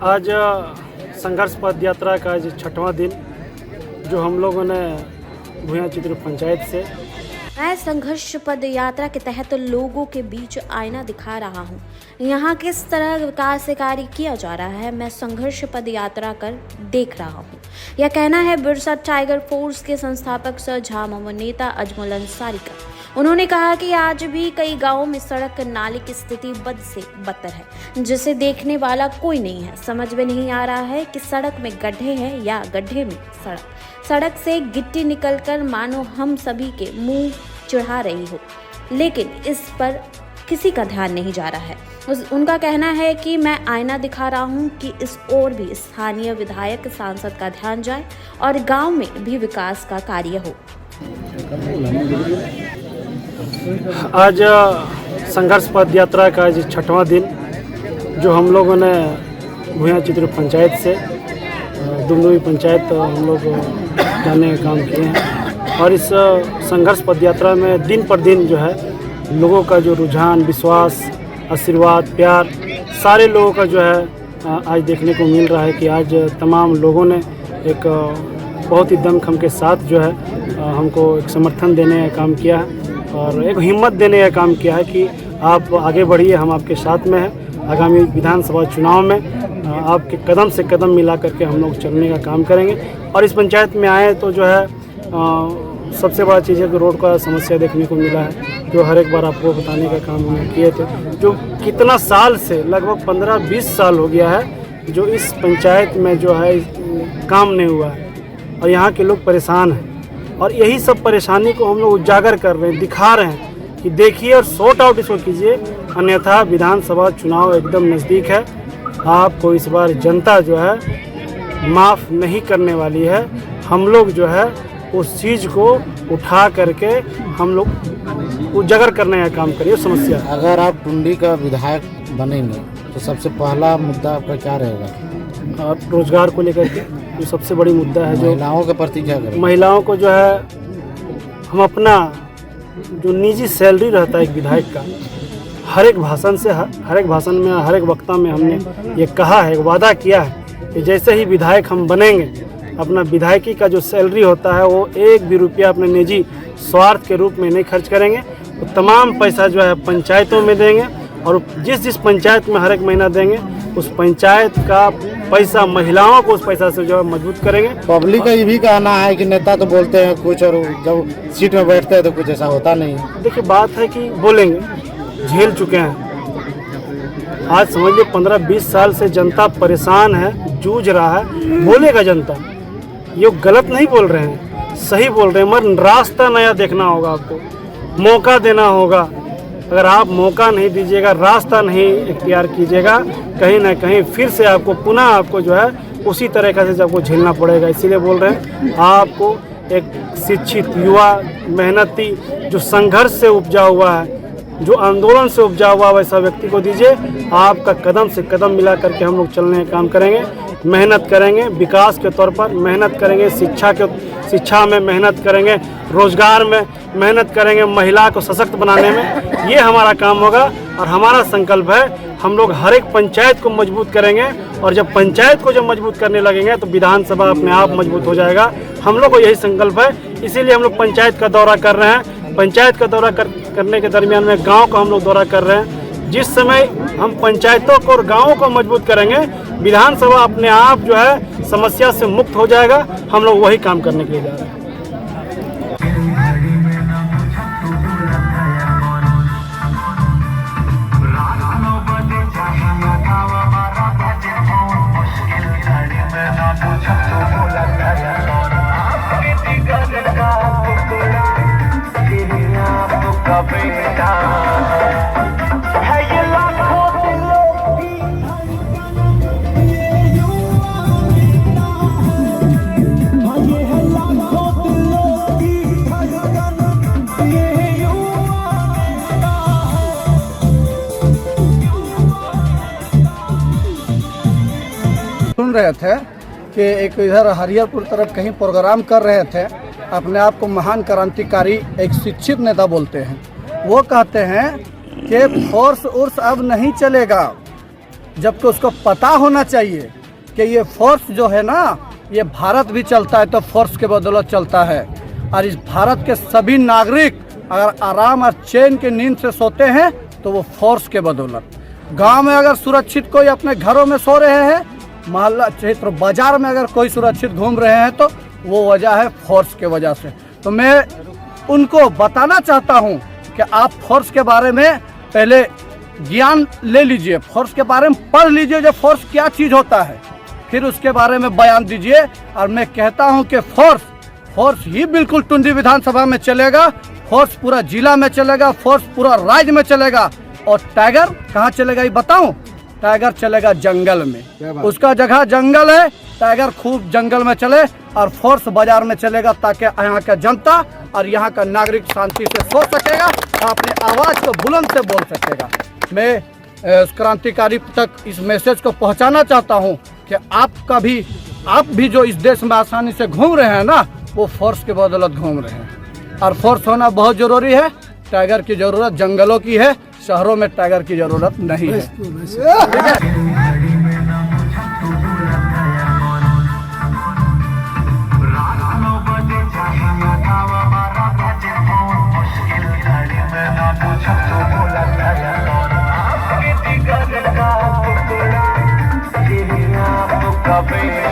आज संघर्ष पद यात्रा का आज 6वां दिन जो हम लोगों ने भुया चित्र पंचायत से मैं संघर्ष पद यात्रा के तहत लोगों के बीच आईना दिखा रहा हूँ। यहाँ किस तरह विकास कार्य किया जा रहा है, मैं संघर्ष पद यात्रा कर देख रहा हूँ। यह कहना है बिरसा टाइगर फोर्स के संस्थापक सह झामुमो नेता अजमल अंसारी का। उन्होंने कहा कि आज भी कई गांवों में सड़क नाले की स्थिति बद से बदतर है, जिसे देखने वाला कोई नहीं है। समझ में नहीं आ रहा है कि सड़क में गड्ढे हैं या गड्ढे में सड़क से गिट्टी निकलकर मानो हम सभी के मुंह चढ़ा रही हो, लेकिन इस पर किसी का ध्यान नहीं जा रहा है। उनका कहना है कि मैं आईना दिखा रहा हूं कि इस ओर भी स्थानीय विधायक सांसद का ध्यान जाए और गांव में भी विकास का कार्य हो। आज संघर्ष पद यात्रा का आज 6वां दिन जो हम लोगों ने भुया चित्र पंचायत से दुमदुमी पंचायत हम लोग जाने का काम किए हैं। और इस संघर्ष पद यात्रा में दिन पर दिन जो है लोगों का जो रुझान, विश्वास, आशीर्वाद, प्यार सारे लोगों का जो है आज देखने को मिल रहा है कि आज तमाम लोगों ने एक बहुत ही दमखम के साथ जो है हमको एक समर्थन देने का काम किया है और एक हिम्मत देने का काम किया है कि आप आगे बढ़िए, हम आपके साथ में हैं। आगामी विधानसभा चुनाव में आपके कदम से कदम मिला करके हम लोग चलने का काम करेंगे। और इस पंचायत में आए तो जो है सबसे बड़ा चीज़ है कि रोड का समस्या देखने को मिला है, जो हर एक बार आपको बताने का काम हम किए थे। जो कितना साल से लगभग 15-20 साल हो गया है जो इस पंचायत में जो है काम नहीं हुआ है और यहाँ के लोग परेशान हैं। और यही सब परेशानी को हम लोग उजागर कर रहे हैं, दिखा रहे हैं कि देखिए और सॉर्ट आउट इसको कीजिए, अन्यथा विधानसभा चुनाव एकदम नज़दीक है। आपको इस बार जनता जो है माफ़ नहीं करने वाली है। हम लोग जो है उस चीज़ को उठा करके हम लोग उजागर करने का काम करिए। समस्या अगर आप टुंडी का विधायक बनेंगे तो सबसे पहला मुद्दा आपका क्या रहेगा? और रोजगार को लेकर के जो सबसे बड़ी मुद्दा है, जो महिलाओं के प्रति क्या करें? महिलाओं को जो है हम अपना जो निजी सैलरी रहता है एक विधायक का, हर एक भाषण से हर एक भाषण में हर एक वक्ता में हमने ये कहा है, वादा किया है कि जैसे ही विधायक हम बनेंगे अपना विधायकी का जो सैलरी होता है वो एक भी रुपया अपने निजी स्वार्थ के रूप में नहीं खर्च करेंगे। तो तमाम पैसा जो है पंचायतों में देंगे और जिस पंचायत में हर एक महीना देंगे उस पंचायत का पैसा महिलाओं को उस पैसा से जो है मजबूत करेंगे। पब्लिक का ये भी कहना है कि नेता तो बोलते हैं कुछ और जब सीट में बैठते हैं तो कुछ ऐसा होता नहीं है। देखिए बात है कि बोलेंगे, झेल चुके हैं। आज समझ लीजिए 15-20 साल से जनता परेशान है, जूझ रहा है। बोलेगा जनता, ये गलत नहीं बोल रहे हैं, सही बोल रहे हैं, मगर रास्ता नया देखना होगा, आपको मौका देना होगा। अगर आप मौका नहीं दीजिएगा, रास्ता नहीं इख्तियार कीजिएगा, कहीं ना कहीं फिर से आपको पुनः आपको जो है उसी तरीक़े से आपको झेलना पड़ेगा। इसीलिए बोल रहे हैं आपको एक शिक्षित युवा, मेहनती, जो संघर्ष से उपजा हुआ है, जो आंदोलन से उपजा हुआ वैसा व्यक्ति को दीजिए। आपका कदम से कदम मिला करके हम लोग चलने का काम करेंगे, मेहनत करेंगे, विकास के तौर पर मेहनत करेंगे, शिक्षा में मेहनत करेंगे, रोजगार में मेहनत करेंगे, महिला को सशक्त बनाने में ये हमारा काम होगा। और हमारा संकल्प है हम लोग हर एक पंचायत को मजबूत करेंगे और जब पंचायत को जब मजबूत करने लगेंगे तो विधानसभा अपने आप मजबूत हो जाएगा। हम लोग को यही संकल्प है, इसीलिए हम लोग पंचायत का दौरा कर रहे हैं। पंचायत का दौरा करने के दरमियान में गाँव का हम लोग दौरा कर रहे हैं। जिस समय हम पंचायतों को और गाँवों को मजबूत करेंगे, विधानसभा अपने आप जो है समस्या से मुक्त हो जाएगा। हम लोग वही काम करने के लिए जा रहे हैं। सुन रहे थे कि एक इधर हरिहरपुर तरफ कहीं प्रोग्राम कर रहे थे, अपने आप को महान क्रांतिकारी एक शिक्षित नेता बोलते हैं। वो कहते हैं कि फोर्स उर्स अब नहीं चलेगा, जबकि उसको पता होना चाहिए कि ये फोर्स जो है ना, ये भारत भी चलता है तो फोर्स के बदौलत चलता है। और इस भारत के सभी नागरिक अगर आराम और चैन की नींद से सोते हैं तो वो फोर्स के बदौलत। गांव में अगर सुरक्षित कोई अपने घरों में सो रहे हैं, मोहल्ला क्षेत्र बाजार में अगर कोई सुरक्षित घूम रहे हैं, तो वो वजह है फोर्स के वजह से। तो मैं उनको बताना चाहता हूं कि आप फोर्स के बारे में पहले ज्ञान ले लीजिए, फोर्स के बारे में पढ़ लीजिए, जो फोर्स क्या चीज़ होता है, फिर उसके बारे में बयान दीजिए। और मैं कहता हूं कि फोर्स ही बिल्कुल टुंडी विधानसभा में चलेगा, फोर्स पूरा जिला में चलेगा, फोर्स पूरा राज्य में चलेगा। और टाइगर कहाँ चलेगा ये बताऊं? टाइगर चलेगा जंगल में, उसका जगह जंगल है, टाइगर खूब जंगल में चले और फोर्स बाजार में चलेगा, ताकि यहाँ का जनता और यहाँ का नागरिक शांति से सो सकेगा और अपनी आवाज़ को बुलंद से बोल सकेगा। मैं क्रांतिकारी तक इस मैसेज को पहुँचाना चाहता हूँ कि आप भी जो इस देश में आसानी से घूम रहे हैं ना, वो फोर्स के बदौलत घूम रहे हैं। और फोर्स होना बहुत ज़रूरी है। टाइगर की ज़रूरत जंगलों की है, शहरों में टाइगर की ज़रूरत नहीं है। ठीक है।